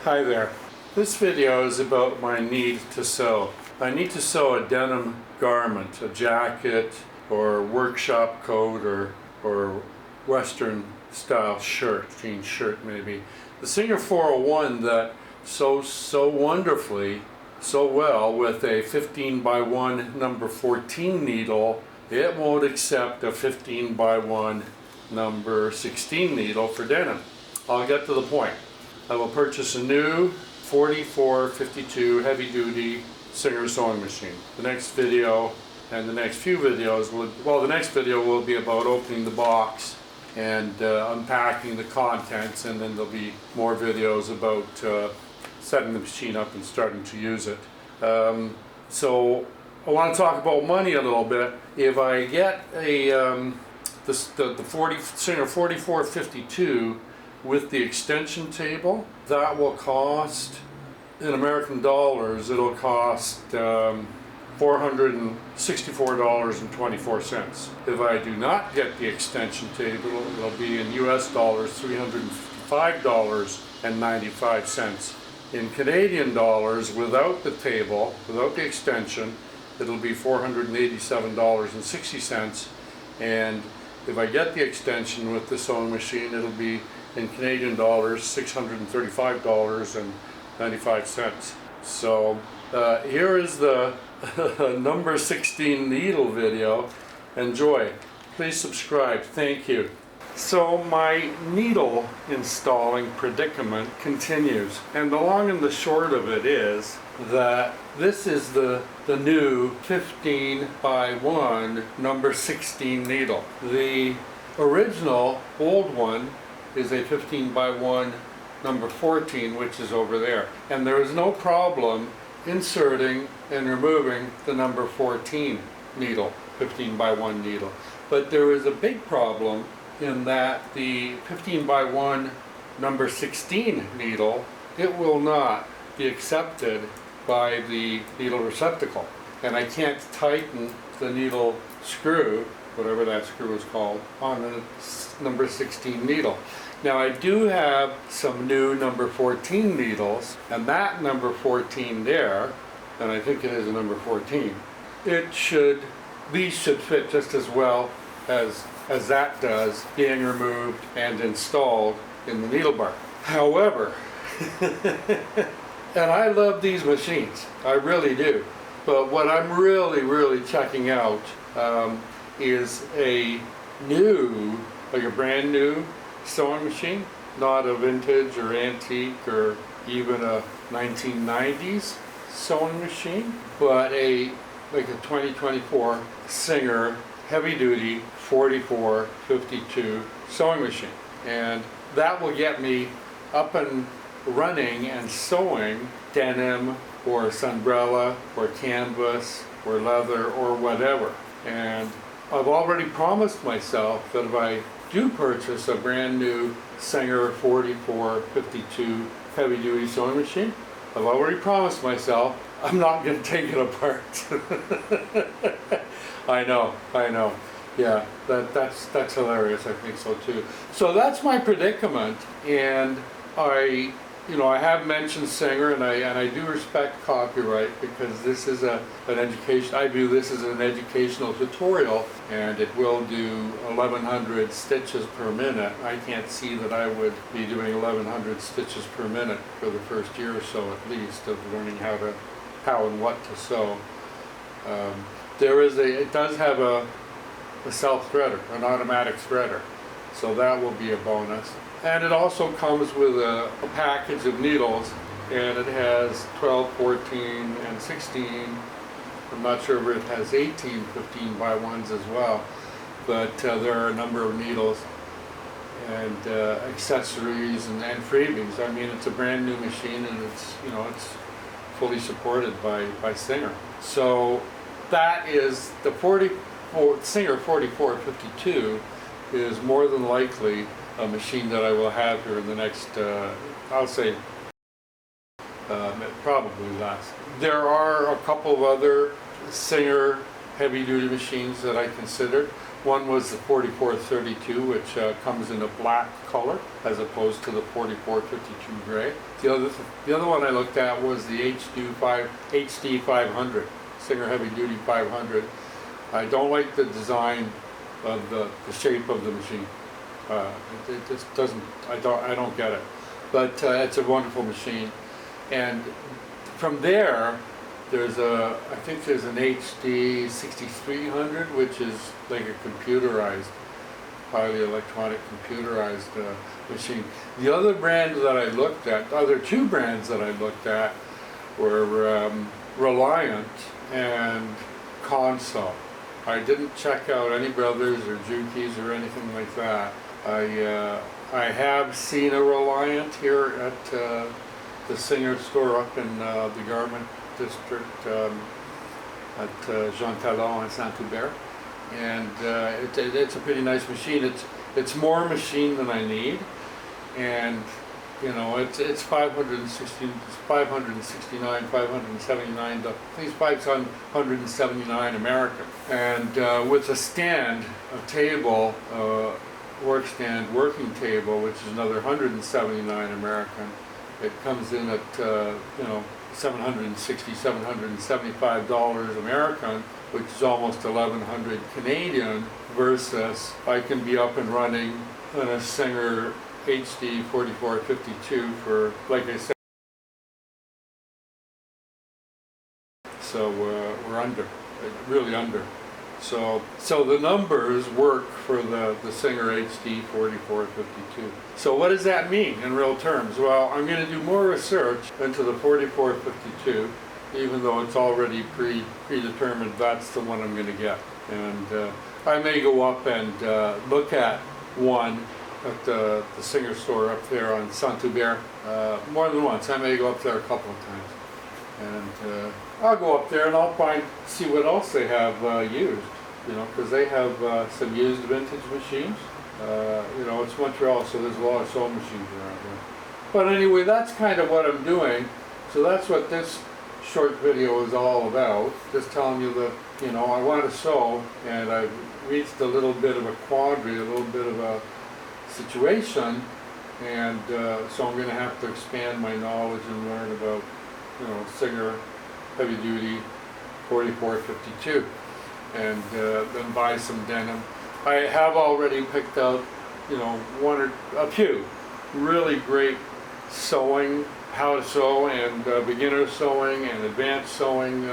Hi there. This video is about my need to sew. I need to sew a denim garment, a jacket or workshop coat or Western style shirt, jean shirt maybe. The Singer 401 that sews so wonderfully, so well with a 15 by 1 number 14 needle, it won't accept a 15 by 1 number 16 needle for denim. I'll get to the point. I will purchase a new 4452 heavy-duty Singer sewing machine. The next video and the next few videos the next video will be about opening the box and unpacking the contents, and then there'll be more videos about setting the machine up and starting to use it. So I want to talk about money a little bit. If I get the Singer 4452 with the extension table, that will cost, in American dollars, it'll cost $464.24. If I do not get the extension table, it'll be in US dollars $355.95. In Canadian dollars, without the table, without the extension, it'll be $487.60. And if I get the extension with the sewing machine, it'll be in Canadian dollars $635.95. So here is the number 16 needle video. Enjoy. Please subscribe. Thank you. So my needle installing predicament continues, and the long and the short of it is that this is the new 15 by 1 number 16 needle. The original old one is a 15 by 1 number 14, which is over there, and there is no problem inserting and removing the number 14 needle, 15 by 1 needle. But there is a big problem in that the 15 by 1 number 16 needle, it will not be accepted by the needle receptacle, and I can't tighten the needle screw, whatever that screw is called, on the number 16 needle. Now I do have some new number 14 needles, and that number 14 there, and I think it is a number 14, these should fit just as well as that does, being removed and installed in the needle bar. However, and I love these machines, I really do, but what I'm really checking out is a brand new sewing machine, not a vintage or antique or even a 1990s sewing machine, but like a 2024 Singer heavy-duty 4452 sewing machine, and that will get me up and running and sewing denim or sunbrella or canvas or leather or whatever. And I've already promised myself that if I do purchase a brand new Singer 4452 heavy-duty sewing machine, I've already promised myself I'm not going to take it apart. I know. Yeah, that's hilarious. I think so too. So that's my predicament, and I have mentioned Singer, and I do respect copyright, because this is an education. I view this as an educational tutorial, and it will do 1,100 stitches per minute. I can't see that I would be doing 1,100 stitches per minute for the first year or so, at least, of learning how and what to sew. It does have a self-threader, an automatic threader, so that will be a bonus. And it also comes with a package of needles, and it has 12, 14, and 16. I'm not sure if it has 18 15 by 1s as well, but there are a number of needles and accessories and freebies. I mean, it's a brand new machine, and it's fully supported by Singer. So that is the Singer 4452 is more than likely a machine that I will have here in the next, I'll say, probably less. There are a couple of other Singer heavy-duty machines that I considered. One was the 4432, which comes in a black color as opposed to the 4452 gray. The other one I looked at was the HD 500, Singer Heavy Duty 500. I don't like the design of the shape of the machine. It just doesn't, I don't get it. But it's a wonderful machine. And from there, I think there's an HD 6300, which is like a computerized, highly electronic computerized machine. The other brand that I looked at, other two brands that I looked at were Reliant and Console. I didn't check out any Brothers or Jukies or anything like that. I have seen a Reliant here at the Singer store up in the Garment District at Jean Talon and Saint-Hubert, and it's a pretty nice machine. It's more machine than I need, and you know it's 569, 579. I think it's 579 American, and with a stand, a table, work stand, working table, which is another 179 American. It comes in at $760, $775 American, which is almost 1,100 Canadian, versus I can be up and running on a Singer HD 4452 for, like I said, so we're under, really under. So the numbers work for the Singer HD 4452. So what does that mean in real terms? Well, I'm going to do more research into the 4452, even though it's already predetermined that's the one I'm going to get. And I may go up and look at one at the Singer store up there on Saint-Hubert more than once. I may go up there a couple of times. And I'll go up there and I'll see what else they have used, you know, because they have some used vintage machines. You know, it's Montreal, so there's a lot of sewing machines around here. But anyway, that's kind of what I'm doing. So that's what this short video is all about. Just telling you that, you know, I want to sew, and I've reached a little bit of a quandary, a little bit of a situation, and so I'm going to have to expand my knowledge and learn about, you know, Singer Heavy Duty 4452, and then buy some denim. I have already picked out, you know, a few really great sewing, how to sew, and beginner sewing and advanced sewing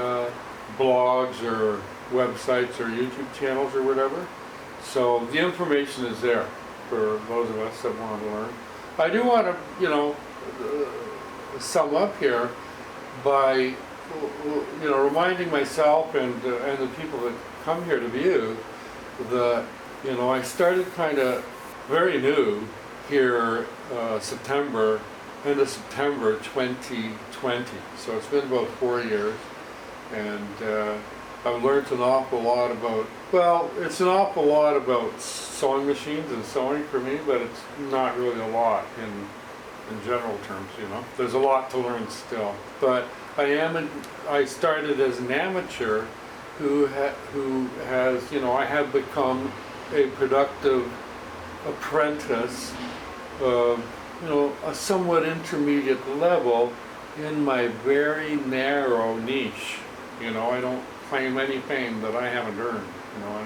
blogs or websites or YouTube channels or whatever. So the information is there for those of us that want to learn. I do want to, you know, sum up here by, you know, reminding myself and the people that come here to view that, you know, I started kind of very new here end of September 2020. So it's been about 4 years, and I've learned an awful lot about, well, it's an awful lot about sewing machines and sewing for me, but it's not really a lot in general terms, you know. There's a lot to learn still. But I started as an amateur who has, you know, I have become a productive apprentice of, you know, a somewhat intermediate level in my very narrow niche. You know, I don't claim any fame that I haven't earned, you know,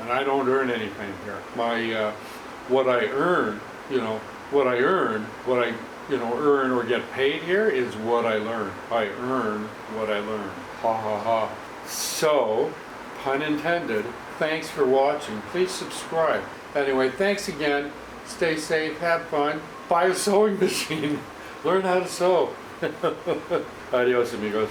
and I don't earn any fame here. What I earn, you know, earn or get paid here is what I learn. I earn what I learn. Ha ha ha. So, pun intended, thanks for watching. Please subscribe. Anyway, thanks again. Stay safe, have fun, buy a sewing machine, learn how to sew. Adios, amigos.